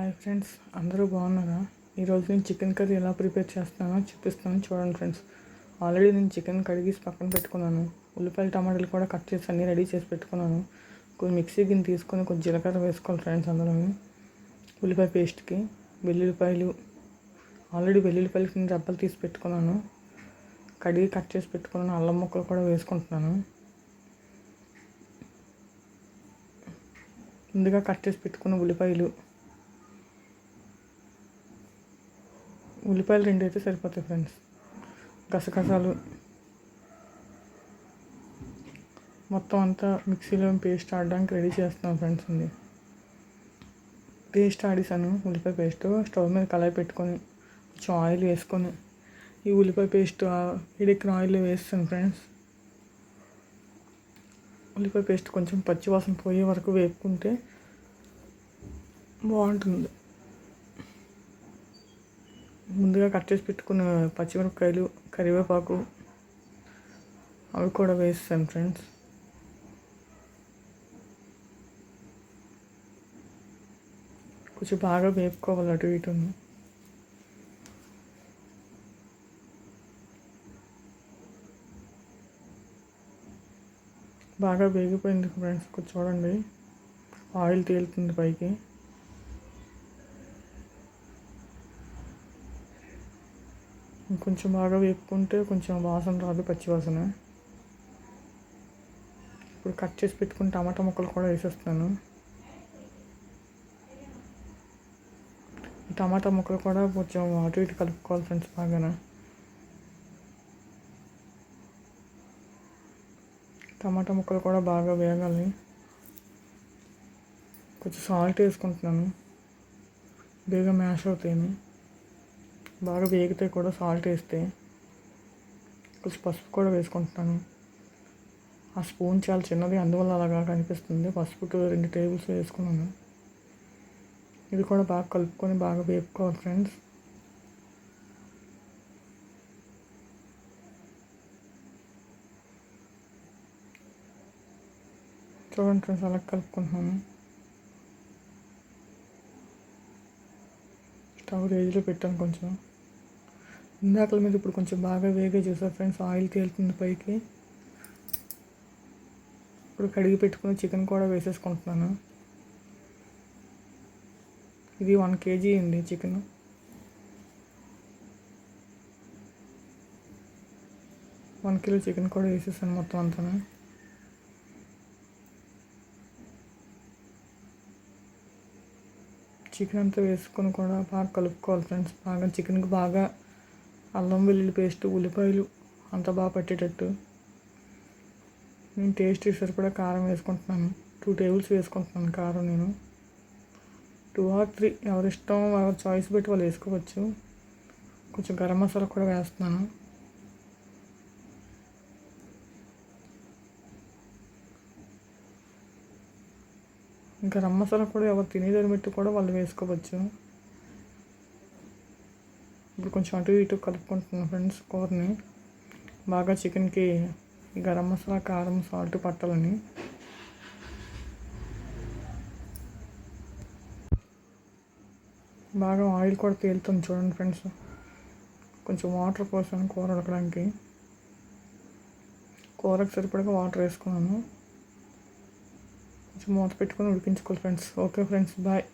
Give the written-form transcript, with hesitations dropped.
Hi friends, అందరూ బాగున్నారా? ఈరోజు నేను చికెన్ కర్రీ ఎలా ప్రిపేర్ చేస్తానో చూపిస్తాను, చూడండి ఫ్రెండ్స్. ఆల్రెడీ నేను చికెన్ కడిగేసి పక్కన పెట్టుకున్నాను. ఉల్లిపాయలు టమాటాలు కూడా కట్ చేసి అన్నీ రెడీ చేసి పెట్టుకున్నాను. కొంచెం మిక్సీ గిన్నె తీసుకొని కొంచెం జీలకర్ర వేసుకోవాలి ఫ్రెండ్స్. అందులో ఉల్లిపాయ పేస్ట్కి వెల్లుల్లిపాయలు, ఆల్రెడీ వెల్లుల్లిపాయలు కింద రెబ్బలు తీసి పెట్టుకున్నాను. కడిగి కట్ చేసి పెట్టుకున్నాను. అల్లం ముక్కలు కూడా వేసుకుంటున్నాను. ముందుగా కట్ చేసి పెట్టుకున్న ఉల్లిపాయలు 2 అయితే సరిపోతాయి ఫ్రెండ్స్. గసగసాలు మొత్తం అంతా మిక్సీలో పేస్ట్ ఆడడానికి రెడీ చేస్తున్నాను ఫ్రెండ్స్. ఉంది పేస్ట్ ఆడేసాను. ఉల్లిపాయ పేస్ట్ స్టవ్ మీద కళాయి పెట్టుకొని కొంచెం ఆయిల్ వేసుకొని ఈ ఉల్లిపాయ పేస్ట్ ఇడికిన ఆయిల్ వేస్తాను ఫ్రెండ్స్. ఉల్లిపాయ పేస్ట్ కొంచెం పచ్చివాసన పోయే వరకు వేపుకుంటే బాగుంటుంది. ముందుగా కట్ చేసి పెట్టుకున్న పచ్చిమిరపకాయలు, కరివేపాకు అవి కూడా వేస్తాను ఫ్రెండ్స్. కొంచెం బాగా వేపుకోవాలి అటు ఇటును. బాగా వేగిపోయింది ఫ్రెండ్స్. కొంచెం చూడండి, ఆయిల్ తేలుతుంది పైకి. కొంచెం బాగా వేపుకుంటే కొంచెం వాసన రాదు, పచ్చి వాసన. ఇప్పుడు కట్ చేసి పెట్టుకుని టమాటా ముక్కలు కూడా వేసేస్తాను. టమాటా ముక్కలు కూడా కొంచెం అటు ఇటు కలుపుకోవాలి ఫ్రెండ్స్ బాగా. టమాటా ముక్కలు కూడా బాగా వేగాలి. కొంచెం సాల్ట్ వేసుకుంటున్నాను, బేగా మ్యాష్ అవుతాయని. బాగా వేగితే కూడా సాల్ట్ వేస్తే. కొంచెం పసుపు కూడా వేసుకుంటున్నాను. ఆ స్పూన్ చాలా చిన్నది, అందువల్ల అలాగా కనిపిస్తుంది. పసుపు 2 టేబుల్ స్పూన్స్ వేసుకున్నాను. ఇది కూడా బాగా కలుపుకొని బాగా వేపుకోవాలి ఫ్రెండ్స్. చూడండి ఫ్రెండ్స్, అలా కలుపుకుంటున్నాను. స్టవ్ రేజ్లో పెట్టాను కొంచెం. ఇందాకల మీద ఇప్పుడు కొంచెం బాగా వేగే చూసారు ఫ్రెండ్స్. ఆయిల్ తేలుతుంది పైకి. ఇప్పుడు కడిగి పెట్టుకుని చికెన్ కూడా వేసేసుకుంటున్నాను. ఇది 1 kg అండి చికెన్. వన్ కిలో చికెన్ కూడా వేసేసాను మొత్తం అంతా. చికెన్ అంతా వేసుకొని కూడా బాగా కలుపుకోవాలి ఫ్రెండ్స్. బాగా చికెన్కి బాగా అల్లం వెల్లుల్లి పేస్ట్, ఉల్లిపాయలు అంతా బాగా పట్టేటట్టు. నేను టేస్ట్ సరిపడా కారం వేసుకుంటున్నాను. 2 టేబుల్స్ వేసుకుంటున్నాను కారం. నేను 2 or 3 ఎవరి ఇష్టం, ఎవరి చాయిస్ పెట్టి వాళ్ళు వేసుకోవచ్చు. కొంచెం గరం మసాలా కూడా వేస్తున్నాను. గరం మసాలా కూడా ఎవరు తినేదాన్ని బట్టి కూడా వాళ్ళు వేసుకోవచ్చు. ఇప్పుడు కొంచెం అటు ఇటు కలుపుకుంటున్నాను ఫ్రెండ్స్ కూరని. బాగా చికెన్కి గరం మసాలా, కారం, సాల్ట్ పట్టాలని. బాగా ఆయిల్ కూడా తేలుతుంది చూడండి ఫ్రెండ్స్. కొంచెం వాటర్ పోసాను కూర ఉడకడానికి. కూరకు సరిపడగా వాటర్ వేసుకున్నాను. కొంచెం మూత పెట్టుకొని ఉడికించుకోవాలి ఫ్రెండ్స్. Okay friends, bye.